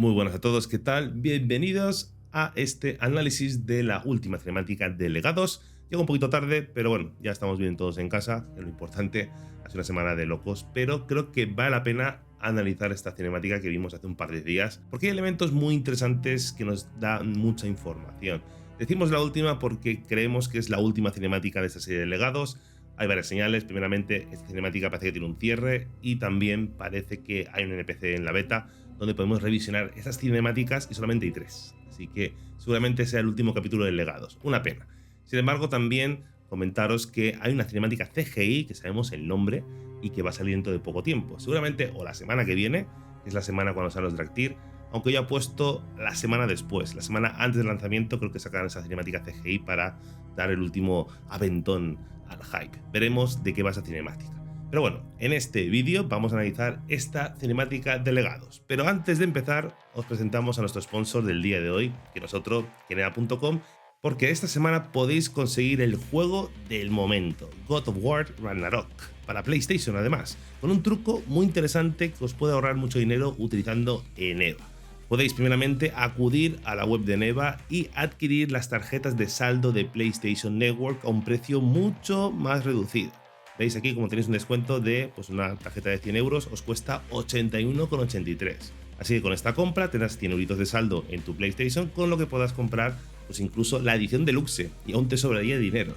Muy buenas a todos, ¿qué tal? Bienvenidos a este análisis de la última cinemática de Legados. Llega un poquito tarde, pero bueno, ya estamos bien todos en casa, que es lo importante. Ha sido una semana de locos, pero creo que vale la pena analizar esta cinemática que vimos hace un par de días, porque hay elementos muy interesantes que nos dan mucha información. Decimos la última porque creemos que es la última cinemática de esta serie de Legados. Hay varias señales. Primeramente, esta cinemática parece que tiene un cierre y también parece que hay un NPC en la beta donde podemos revisionar esas cinemáticas y solamente hay 3. Así que seguramente sea el último capítulo de Legados. Una pena. Sin embargo, también comentaros que hay una cinemática CGI que sabemos el nombre y que va a salir dentro de poco tiempo. Seguramente o la semana que viene, que es la semana cuando salen los Draktyr, aunque yo apuesto la semana después, la semana antes del lanzamiento, creo que sacarán esa cinemática CGI para dar el último aventón al hype. Veremos de qué va esa cinemática. Pero bueno, en este vídeo vamos a analizar esta cinemática de Legados. Pero antes de empezar, os presentamos a nuestro sponsor del día de hoy, que no es otro que Neva.com, porque esta semana podéis conseguir el juego del momento, God of War Ragnarok, para PlayStation además, con un truco muy interesante que os puede ahorrar mucho dinero utilizando Eneva. Podéis primeramente acudir a la web de Neva y adquirir las tarjetas de saldo de PlayStation Network a un precio mucho más reducido. Veis aquí como tenéis un descuento de una tarjeta de 100 euros, os cuesta 81,83. Así que con esta compra tendrás 100 euritos de saldo en tu PlayStation, con lo que podrás comprar incluso la edición deluxe y aún te sobraría dinero.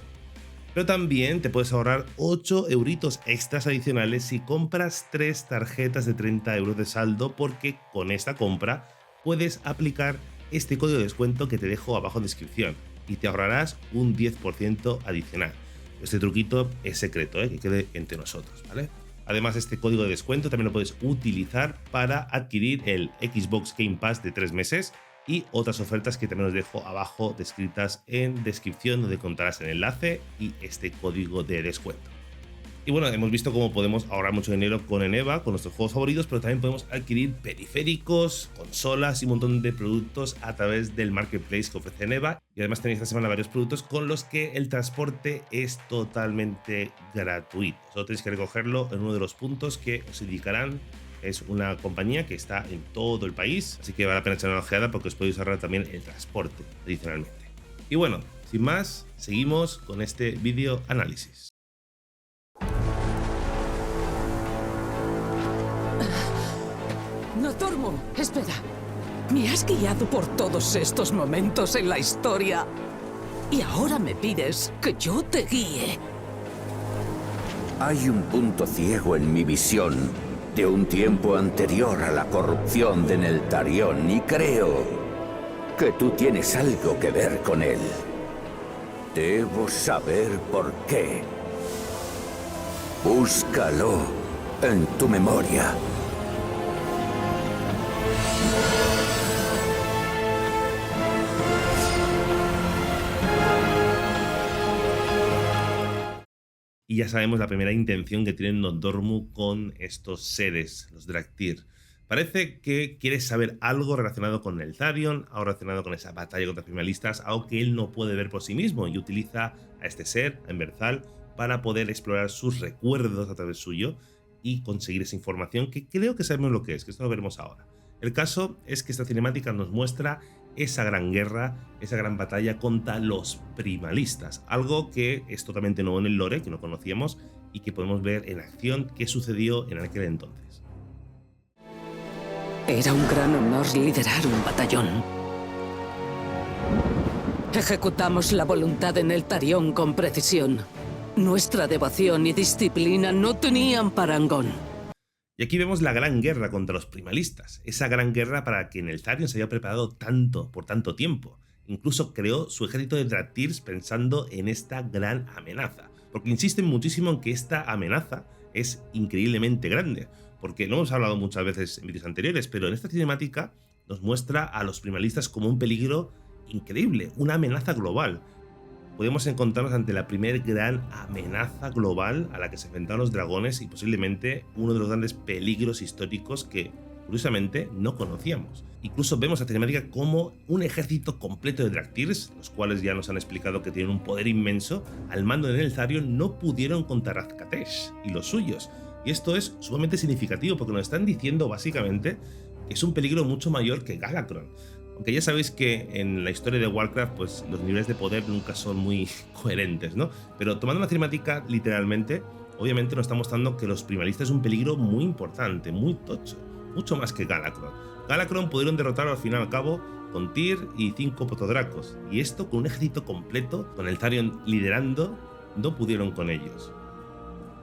Pero también te puedes ahorrar 8 euritos extras adicionales si compras 3 tarjetas de 30 euros de saldo, porque con esta compra puedes aplicar este código de descuento que te dejo abajo en descripción y te ahorrarás un 10% adicional. Este truquito es secreto, que quede entre nosotros, ¿vale? Además, este código de descuento también lo puedes utilizar para adquirir el Xbox Game Pass de 3 meses y otras ofertas que también os dejo abajo descritas en descripción, donde encontrarás el enlace y este código de descuento. Y bueno, hemos visto cómo podemos ahorrar mucho dinero con Eneva, con nuestros juegos favoritos, pero también podemos adquirir periféricos, consolas y un montón de productos a través del marketplace que ofrece Eneva. Y además tenéis esta semana varios productos con los que el transporte es totalmente gratuito. Solo tenéis que recogerlo en uno de los puntos que os indicarán. Es una compañía que está en todo el país, así que vale la pena echar una ojeada porque os podéis ahorrar también el transporte adicionalmente. Y bueno, sin más, seguimos con este vídeo análisis. Notormo, espera. Me has guiado por todos estos momentos en la historia y ahora me pides que yo te guíe. Hay un punto ciego en mi visión de un tiempo anterior a la corrupción de Neltarion y creo que tú tienes algo que ver con él. Debo saber por qué. Búscalo en tu memoria. Y ya sabemos la primera intención que tiene Nozdormu con estos seres, los Draktyr. Parece que quiere saber algo relacionado con Neltharion, algo relacionado con esa batalla contra primalistas, algo que él no puede ver por sí mismo, y utiliza a este ser, a Emberthal, para poder explorar sus recuerdos a través suyo y conseguir esa información que creo que sabemos lo que es, que esto lo veremos ahora. El caso es que esta cinemática nos muestra esa gran guerra, esa gran batalla contra los primalistas, algo que es totalmente nuevo en el lore, que no conocíamos y que podemos ver en acción qué sucedió en aquel entonces. Era un gran honor liderar un batallón. Ejecutamos la voluntad de Neltharion con precisión. Nuestra devoción y disciplina no tenían parangón. Y aquí vemos la gran guerra contra los primalistas, esa gran guerra para la que Neltharion se había preparado por tanto tiempo. Incluso creó su ejército de Draktyrs pensando en esta gran amenaza, porque insisten muchísimo en que esta amenaza es increíblemente grande, porque lo hemos hablado muchas veces en vídeos anteriores, pero en esta cinemática nos muestra a los primalistas como un peligro increíble, una amenaza global. Podemos encontrarnos ante la primera gran amenaza global a la que se enfrentaron los dragones y posiblemente uno de los grandes peligros históricos que, curiosamente, no conocíamos. Incluso vemos a cinemática como un ejército completo de Draktyrs, los cuales ya nos han explicado que tienen un poder inmenso, al mando de Neltharion no pudieron contra Raz-Katesh y los suyos. Y esto es sumamente significativo porque nos están diciendo básicamente es un peligro mucho mayor que Galakrond. Aunque ya sabéis que en la historia de Warcraft pues los niveles de poder nunca son muy coherentes, ¿no? Pero tomando la cinemática literalmente, obviamente nos está mostrando que los primalistas es un peligro muy importante, muy tocho, mucho más que Galakrond. Galakrond pudieron derrotar al fin y al cabo con Tyr y 5 protodracos, y esto con un ejército completo, con el Tharion liderando, no pudieron con ellos.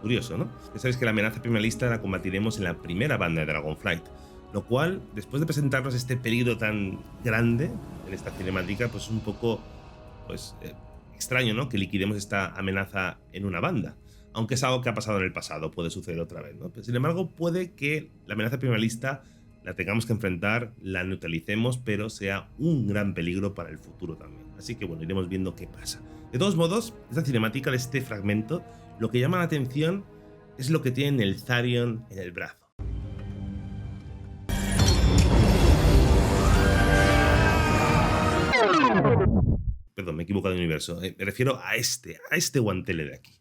Curioso, ¿no? Ya sabéis que la amenaza primalista la combatiremos en la primera banda de Dragonflight, lo cual, después de presentarnos este peligro tan grande en esta cinemática, pues es un poco extraño, ¿no? Que liquidemos esta amenaza en una banda. Aunque es algo que ha pasado en el pasado, puede suceder otra vez, ¿no? Pero, sin embargo, puede que la amenaza primalista la tengamos que enfrentar, la neutralicemos, pero sea un gran peligro para el futuro también. Así que bueno, iremos viendo qué pasa. De todos modos, esta cinemática, este fragmento, lo que llama la atención es lo que tiene el Tharion en el brazo. Perdón, me he equivocado de universo. Me refiero a este guantele de aquí.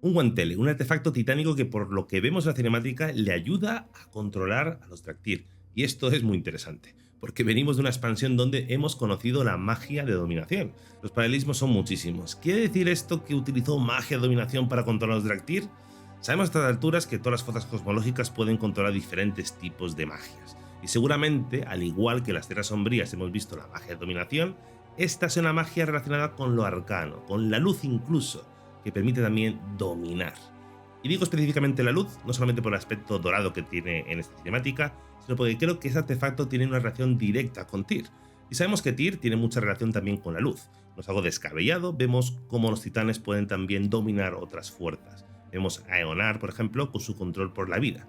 Un guantele, un artefacto titánico que por lo que vemos en la cinemática le ayuda a controlar a los Draktyr. Y esto es muy interesante, porque venimos de una expansión donde hemos conocido la magia de dominación. Los paralelismos son muchísimos. ¿Quiere decir esto que utilizó magia de dominación para controlar a los Draktyr? Sabemos a estas alturas que todas las fuerzas cosmológicas pueden controlar diferentes tipos de magias. Y seguramente, al igual que en las Tierras Sombrías hemos visto la magia de dominación, esta es una magia relacionada con lo arcano, con la luz incluso, que permite también dominar. Y digo específicamente la luz, no solamente por el aspecto dorado que tiene en esta cinemática, sino porque creo que este artefacto tiene una relación directa con Tyr. Y sabemos que Tyr tiene mucha relación también con la luz. No es algo descabellado, vemos cómo los titanes pueden también dominar otras fuerzas. Vemos a Eonar, por ejemplo, con su control por la vida.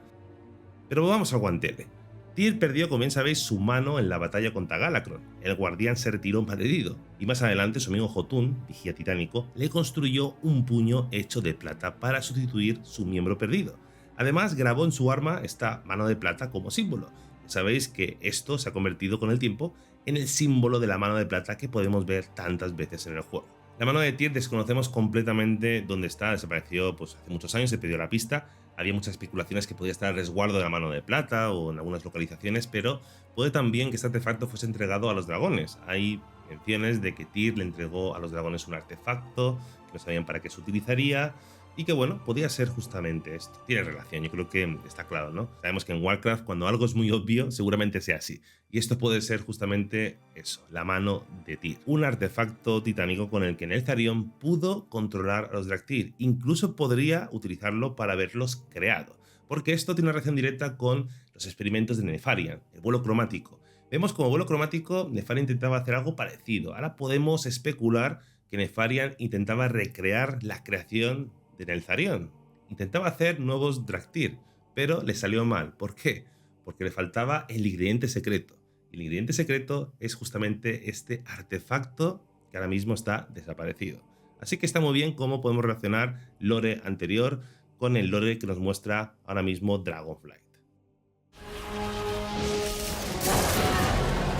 Pero vamos al guantele. Tyr perdió, como bien sabéis, su mano en la batalla contra Galakrond. El guardián se retiró malherido, y más adelante su amigo Jotun, vigía titánico, le construyó un puño hecho de plata para sustituir su miembro perdido. Además, grabó en su arma esta mano de plata como símbolo. Sabéis que esto se ha convertido con el tiempo en el símbolo de la mano de plata que podemos ver tantas veces en el juego. La mano de Tyr desconocemos completamente dónde está, desapareció hace muchos años, se perdió la pista. Había muchas especulaciones que podía estar a resguardo de la mano de plata o en algunas localizaciones, pero puede también que este artefacto fuese entregado a los dragones. Hay menciones de que Tyr le entregó a los dragones un artefacto, que no sabían para qué se utilizaría, y que bueno, podía ser justamente esto. Tiene relación, yo creo que está claro, ¿no? Sabemos que en Warcraft cuando algo es muy obvio, seguramente sea así. Y esto puede ser justamente eso, la mano de Tyr. Un artefacto titánico con el que Neltharion pudo controlar a los Draktyr. Incluso podría utilizarlo para haberlos creado. Porque esto tiene una relación directa con los experimentos de Nefarian, el vuelo cromático. Vemos como vuelo cromático, Nefarian intentaba hacer algo parecido. Ahora podemos especular que Nefarian intentaba recrear la creación de Neltharion. Intentaba hacer nuevos Draktyr, pero le salió mal. ¿Por qué? Porque le faltaba el ingrediente secreto. El ingrediente secreto es justamente este artefacto que ahora mismo está desaparecido. Así que está muy bien cómo podemos relacionar lore anterior con el lore que nos muestra ahora mismo Dragonflight.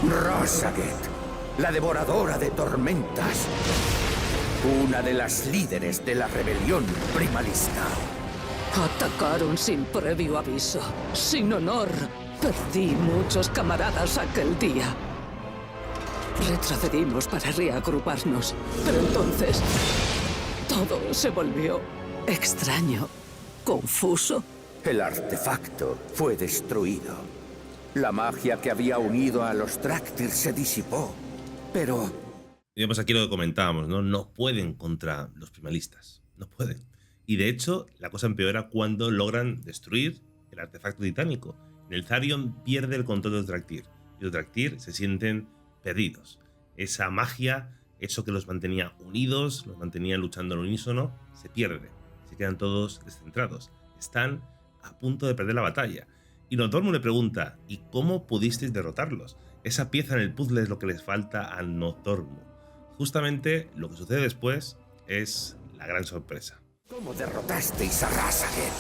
Rasaget, la devoradora de tormentas. Una de las líderes de la rebelión primalista. Atacaron sin previo aviso, sin honor. Perdí muchos camaradas aquel día. Retrocedimos para reagruparnos, pero entonces todo se volvió extraño, confuso. El artefacto fue destruido. La magia que había unido a los Draktyr se disipó, pero... Y vemos aquí lo que comentábamos, ¿no? No pueden contra los primalistas, no pueden. Y de hecho, la cosa empeora cuando logran destruir el artefacto titánico. Neltharion pierde el control de los Draktyr, y los Draktyr se sienten perdidos. Esa magia, eso que los mantenía unidos, los mantenía luchando al unísono, se pierde. Se quedan todos descentrados. Están a punto de perder la batalla. Y Nozdormu le pregunta, ¿y cómo pudisteis derrotarlos? Esa pieza en el puzzle es lo que les falta a Nozdormu. Justamente lo que sucede después es la gran sorpresa. ¿Cómo derrotasteis a Rasaget?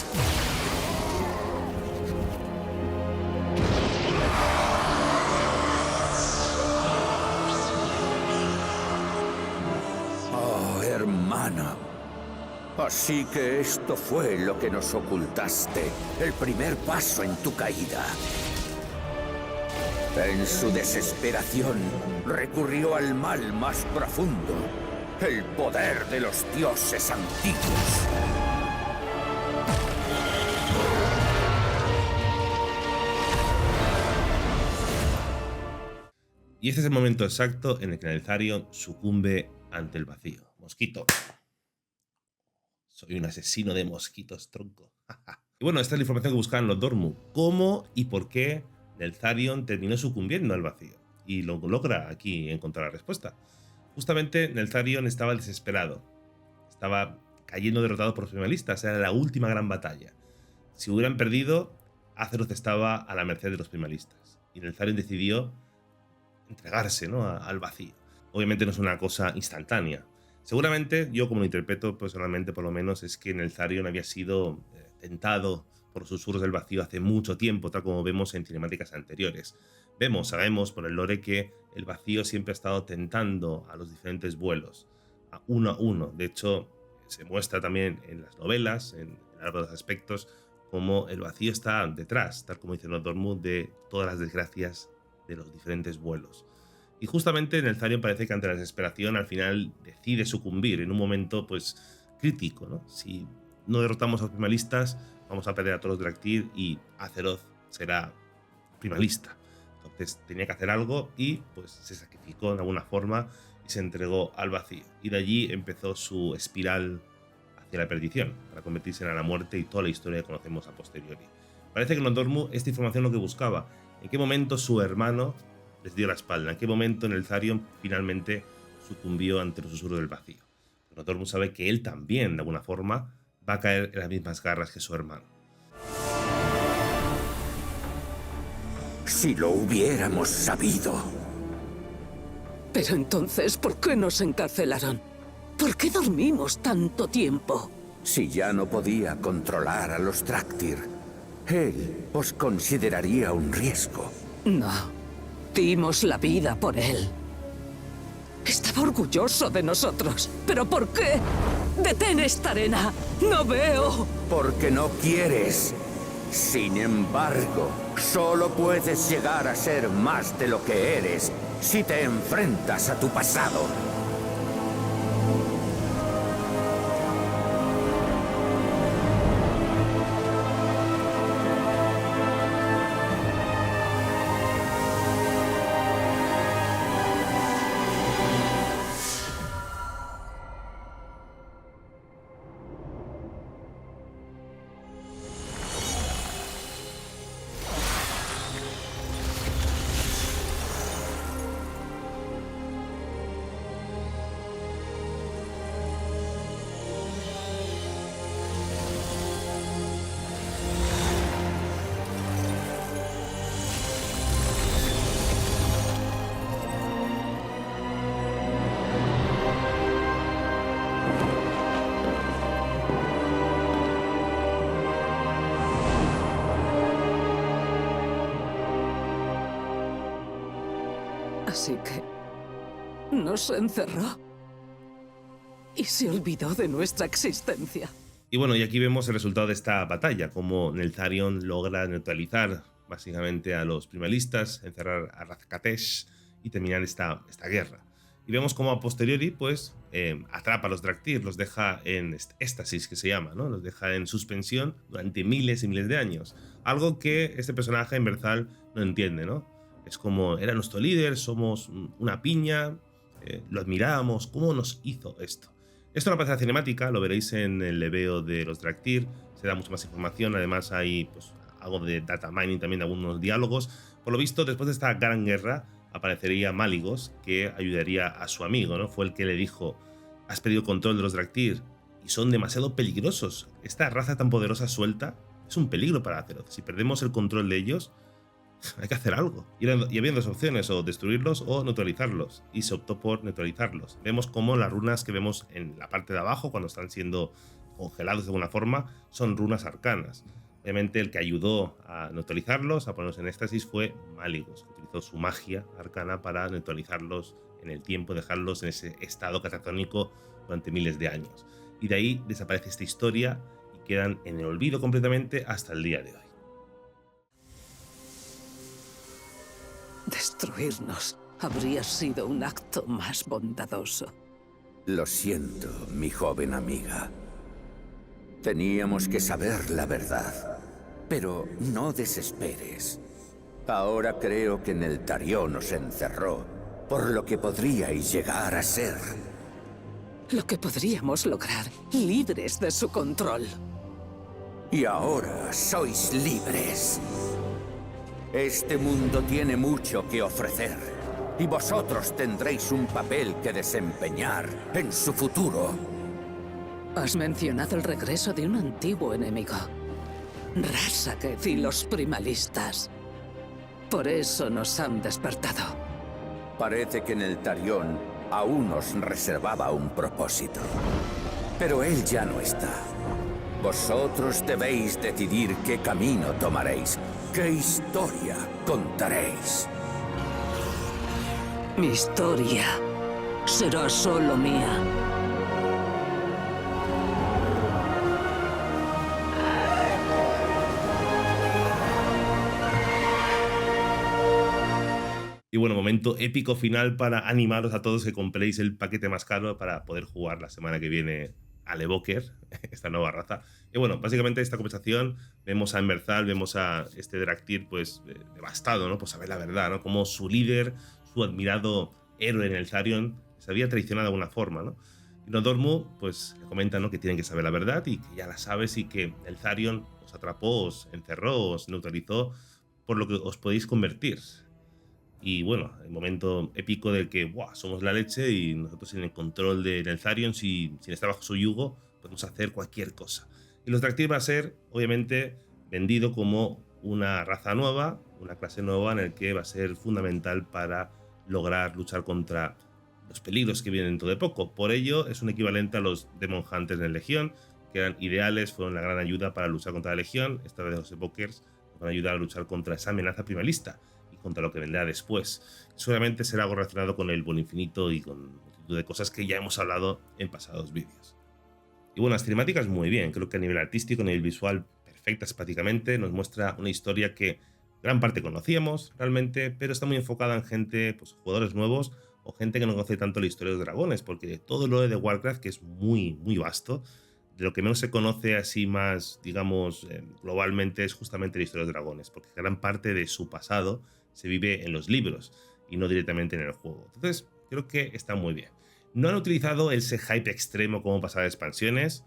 Oh, hermana. Así que esto fue lo que nos ocultaste. El primer paso en tu caída. En su desesperación, recurrió al mal más profundo, el poder de los dioses antiguos. Y este es el momento exacto en el que Neltharion sucumbe ante el vacío. Mosquito. Soy un asesino de mosquitos, tronco. Y bueno, esta es la información que buscaban los Dormu. ¿Cómo y por qué Neltharion terminó sucumbiendo al vacío? Y lo logra aquí encontrar la respuesta. Justamente Neltharion estaba desesperado. Estaba cayendo derrotado por los primalistas. Era la última gran batalla. Si hubieran perdido, Azeroth estaba a la merced de los primalistas. Y Neltharion decidió entregarse, ¿no?, al vacío. Obviamente no es una cosa instantánea. Seguramente, yo como lo interpreto personalmente por lo menos, es que Neltharion había sido tentado por los susurros del vacío hace mucho tiempo, tal como vemos en cinemáticas anteriores. Sabemos por el lore que el vacío siempre ha estado tentando a los diferentes vuelos, a uno. De hecho, se muestra también en las novelas, en algunos aspectos, como el vacío está detrás, tal como dicen los Dormu, de todas las desgracias de los diferentes vuelos. Y justamente Neltharion parece que ante la desesperación al final decide sucumbir en un momento pues crítico, ¿no? Si no derrotamos a los primalistas, vamos a perder a todos los Draktyr y Azeroth será primalista. Entonces tenía que hacer algo y pues se sacrificó de alguna forma y se entregó al vacío. Y de allí empezó su espiral hacia la perdición, para convertirse en la muerte y toda la historia que conocemos a posteriori. Parece que en los Dormu esta información es lo que buscaba. ¿En qué momento su hermano les dio la espalda? ¿En qué momento Neltharion finalmente sucumbió ante los susurros del vacío? Pero Dormu sabe que él también, de alguna forma, va a caer en las mismas garras que su hermano. Si lo hubiéramos sabido. Pero entonces, ¿por qué nos encarcelaron? ¿Por qué dormimos tanto tiempo? Si ya no podía controlar a los Draktyr, él os consideraría un riesgo. No, dimos la vida por él. Estaba orgulloso de nosotros. ¿Pero por qué? ¡Detén esta arena! ¡No veo! Porque no quieres. Sin embargo, solo puedes llegar a ser más de lo que eres si te enfrentas a tu pasado. Así que nos encerró y se olvidó de nuestra existencia. Y bueno, y aquí vemos el resultado de esta batalla, cómo Neltharion logra neutralizar básicamente a los primalistas, encerrar a Raz-Katesh y terminar esta guerra. Y vemos cómo a posteriori pues atrapa a los Draktyr, los deja en éxtasis, que se llama, ¿no? Los deja en suspensión durante miles y miles de años. Algo que este personaje en Berzal no entiende, ¿no? Es como, era nuestro líder, somos una piña, lo admirábamos, ¿cómo nos hizo esto? Esto no aparece en la cinemática, lo veréis en el leveo de los Draktyr, se da mucha más información, además hay pues, algo de data mining también de algunos diálogos. Por lo visto, después de esta gran guerra, aparecería Malygos, que ayudaría a su amigo, ¿no? Fue el que le dijo, has perdido control de los Draktyr y son demasiado peligrosos. Esta raza tan poderosa suelta es un peligro para Azeroth. Si perdemos el control de ellos, hay que hacer algo. Y había dos opciones, o destruirlos o neutralizarlos. Y se optó por neutralizarlos. Vemos cómo las runas que vemos en la parte de abajo, cuando están siendo congelados de alguna forma, son runas arcanas. Obviamente el que ayudó a neutralizarlos, a ponerlos en éxtasis, fue Malygos, que utilizó su magia arcana para neutralizarlos en el tiempo, dejarlos en ese estado catatónico durante miles de años. Y de ahí desaparece esta historia y quedan en el olvido completamente hasta el día de hoy. destruirnos habría sido un acto más bondadoso. Lo siento, mi joven amiga. Teníamos que saber la verdad. Pero no desesperes. Ahora creo que Neltarión os encerró, por lo que podríais llegar a ser. Lo que podríamos lograr, libres de su control. Y ahora sois libres. Este mundo tiene mucho que ofrecer, y vosotros tendréis un papel que desempeñar en su futuro. Has mencionado el regreso de un antiguo enemigo. Rhazaketh y los primalistas. Por eso nos han despertado. Parece que Neltarión aún os reservaba un propósito. Pero él ya no está. Vosotros debéis decidir qué camino tomaréis, qué historia contaréis. Mi historia será solo mía. Y bueno, momento épico final para animaros a todos que compréis el paquete más caro para poder jugar la semana que viene al Evoker, esta nueva raza. Y bueno, básicamente esta conversación vemos a Emberthal, vemos a este Draktyr pues devastado, ¿no? Pues saber la verdad, ¿no? Como su líder, su admirado héroe en el Tharion se había traicionado de alguna forma, ¿no? Y Nodormu pues le comenta, ¿no? Que tienen que saber la verdad y que ya la sabes y que el Tharion os atrapó, os encerró, os neutralizó por lo que os podéis convertir. Y bueno, el momento épico del que ¡buah! Somos la leche y nosotros en el control de Neltharion, sin estar bajo su yugo, podemos hacer cualquier cosa. Y los Draktyr va a ser, obviamente, vendido como una raza nueva, una clase nueva en el que va a ser fundamental para lograr luchar contra los peligros que vienen dentro de poco. Por ello, es un equivalente a los Demon Hunters en Legión, que eran ideales, fueron la gran ayuda para luchar contra la Legión. Esta vez los Evokers nos van a ayudar a luchar contra esa amenaza primalista contra lo que vendrá después. Seguramente será algo relacionado con el buen infinito y con multitud de cosas que ya hemos hablado en pasados vídeos. Y bueno, las cinemáticas muy bien, creo que a nivel artístico, a nivel visual, perfectas prácticamente, nos muestra una historia que gran parte conocíamos realmente, pero está muy enfocada en gente, pues jugadores nuevos o gente que no conoce tanto la historia de los dragones, porque todo lo de Warcraft, que es muy, muy vasto, de lo que menos se conoce así más, digamos, globalmente es justamente la historia de los dragones, porque gran parte de su pasado se vive en los libros y no directamente en el juego. Entonces, creo que está muy bien. No han utilizado ese hype extremo como pasaba de expansiones,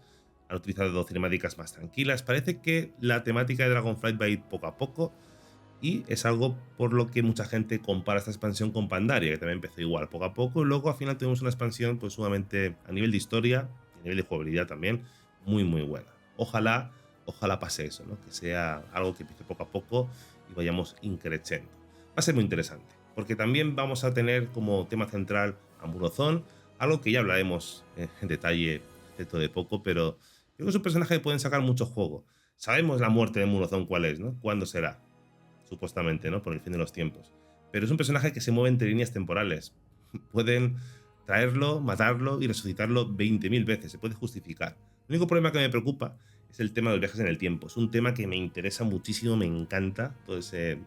han utilizado cinemáticas más tranquilas. Parece que la temática de Dragonflight va a ir poco a poco y es algo por lo que mucha gente compara esta expansión con Pandaria, que también empezó igual, poco a poco, y luego al final tuvimos una expansión pues sumamente a nivel de historia y a nivel de jugabilidad también muy muy buena. Ojalá pase eso, ¿no? Que sea algo que empiece poco a poco y vayamos increciendo. Va a ser muy interesante, porque también vamos a tener como tema central a Murothon, algo que ya hablaremos en detalle dentro de poco, pero creo que es un personaje que pueden sacar mucho juego. Sabemos la muerte de Murothon cuál es, ¿no? ¿Cuándo será? Supuestamente, ¿no? Por el fin de los tiempos. Pero es un personaje que se mueve entre líneas temporales. Pueden traerlo, matarlo y resucitarlo 20.000 veces, se puede justificar. El único problema que me preocupa es el tema de los viajes en el tiempo. Es un tema que me interesa muchísimo, me encanta todo ese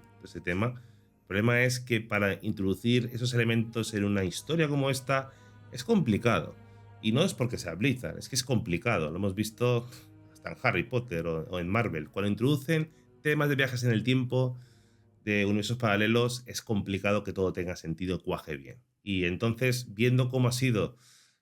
tema. El problema es que para introducir esos elementos en una historia como esta es complicado. Y no es porque sea Blizzard, es que es complicado. Lo hemos visto hasta en Harry Potter o en Marvel. Cuando introducen temas de viajes en el tiempo, de universos paralelos, es complicado que todo tenga sentido y cuaje bien. Y entonces, viendo cómo ha sido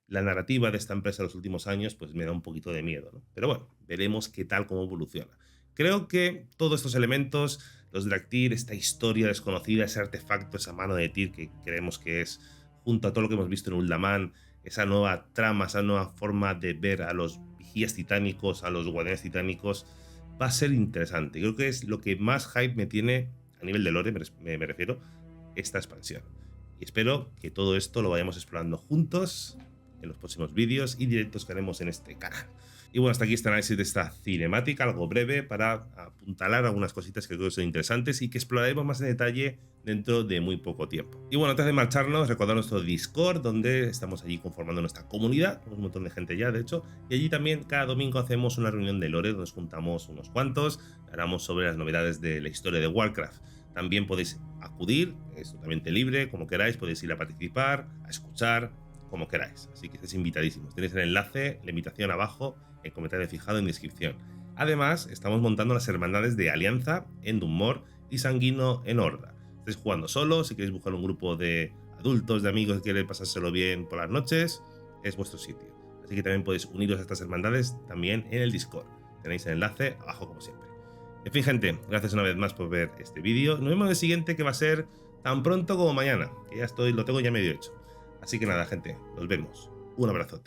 la narrativa de esta empresa en los últimos años, pues me da un poquito de miedo, ¿no? Pero bueno, veremos qué tal, cómo evoluciona. Creo que todos estos elementos, los Draktyr, esta historia desconocida, ese artefacto, esa mano de Tyr que creemos que es, junto a todo lo que hemos visto en Uldaman, esa nueva trama, esa nueva forma de ver a los vigías titánicos, a los guardianes titánicos, va a ser interesante. Creo que es lo que más hype me tiene, a nivel de lore me refiero, esta expansión. Y espero que todo esto lo vayamos explorando juntos en los próximos vídeos y directos que haremos en este canal. Y bueno, hasta aquí este análisis de esta cinemática, algo breve para apuntalar algunas cositas que creo que son interesantes y que exploraremos más en detalle dentro de muy poco tiempo. Y bueno, antes de marcharnos, recordad nuestro Discord, donde estamos allí conformando nuestra comunidad, un montón de gente ya, de hecho, y allí también cada domingo hacemos una reunión de lore, donde nos juntamos unos cuantos, hablamos sobre las novedades de la historia de Warcraft. También podéis acudir, es totalmente libre, como queráis, podéis ir a participar, a escuchar, como queráis. Así que estáis invitadísimos. Tenéis el enlace, la invitación abajo, el comentario fijado en descripción. Además, estamos montando las hermandades de Alianza en Dunmore y Sanguino en Horda. Estáis jugando solo, si queréis buscar un grupo de adultos, de amigos que quieren pasárselo bien por las noches, es vuestro sitio. Así que también podéis uniros a estas hermandades también en el Discord. Tenéis el enlace abajo como siempre. En fin, gente, gracias una vez más por ver este vídeo. Nos vemos en el siguiente, que va a ser tan pronto como mañana, que ya lo tengo ya medio hecho. Así que nada, gente, nos vemos. Un abrazote.